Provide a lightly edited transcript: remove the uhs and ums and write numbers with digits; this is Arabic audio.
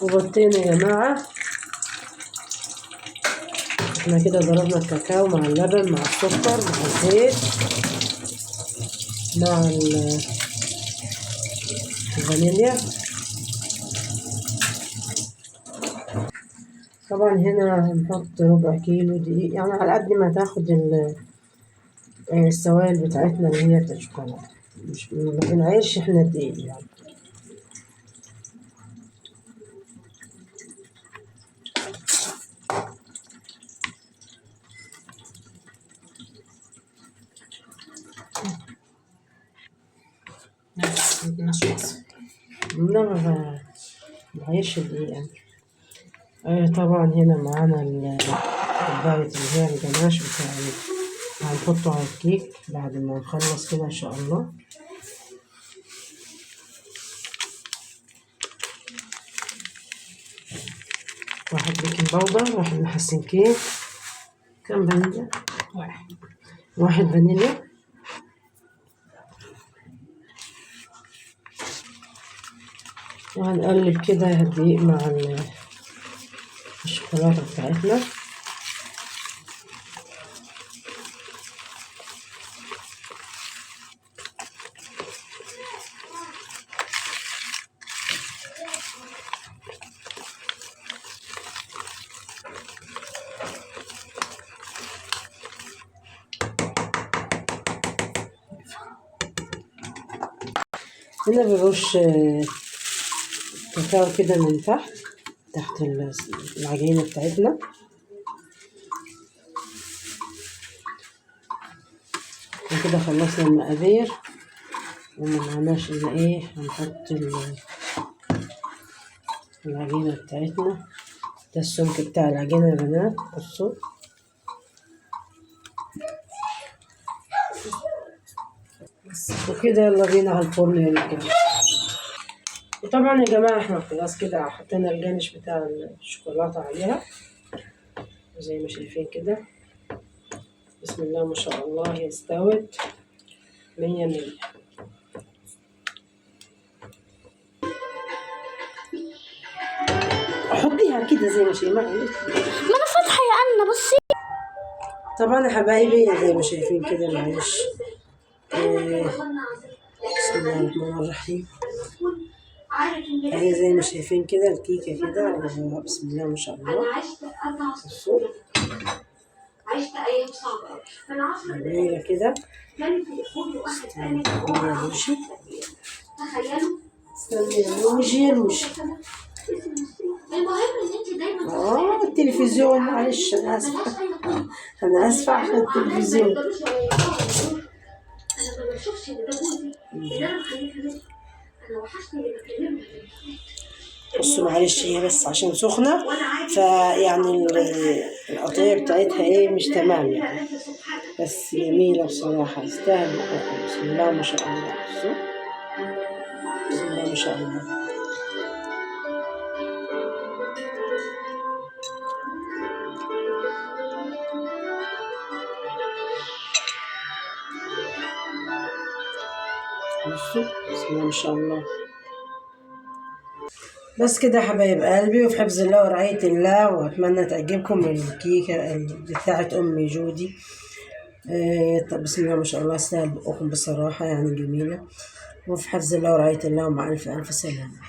وبيضتين يا جماعة. احنا كده ضربنا الكاكاو مع اللبن مع السكر مع الزيت مع الفانيليا. طبعا هنا هنحط ربع كيلو دقيق، يعني على قد ما تاخد السوائل بتاعتنا اللي هي بتاعت الشوكولاتة، مش ما بنعيرش احنا الدقيق يعني. لا ما بعيش الدقيق يعني. طبعا هنا معانا كوباية اللي هي الجناش بتاع هنحطه على الكيك بعد ما نخلص كده ان شاء الله. واحد بيكنج باودر، واحد محسن كيك، كم فانيليا؟ واحد فانيليا. وهنقلب كده الدقيق مع الشوكولاتة بتاعتنا. هنا بنرش كاكاو كده من تحت العجينة بتاعتنا. وكده خلصنا المقادير ومعناش الا ايه، هنحط العجينة بتاعتنا. ده السمك بتاع العجينة يا بنات، بصوا. وكده يلا بينا على الفرن يا رجالة. وطبعا يا جماعة احنا خلاص كده حطينا الجانش بتاع الشوكولاتة عليها زي ما شايفين كده. بسم الله ما شاء الله، هي استوت 100. حطيها كده زي ما شايفين. ما انا فاتحه يا أنا، بصي. طبعا يا حبايبي زي ما شايفين كده، معلش. بسم الله الرحمن الرحيم. اهي زي ما شايفين كده الكيكه كده، بسم الله ما شاء الله. بصوا جميله كده. استني يا روجي يا روجي. التلفزيون، معلش انا اسفه. انا اسفه عشان التلفزيون. بصوا معلش، هي بس عشان سخنة فيعني القطعية بتاعتها ايه مش تمام يعني، بس جميلة بصراحة، تستاهل بقى. بسم الله ما شاء الله. بصوا بسم الله ما شاء الله. بصوا بسم الله ما شاء الله. بس كده يا حبايب قلبي، وفي حفظ الله ورعاية الله، وأتمنى تعجبكم الكيكة بتاعت أمي جودي. طب بسم الله ما شاء الله، تستاهل بقكم بصراحة، يعني جميلة. وفي حفظ الله ورعاية الله، ومع ألف ألف سلامة.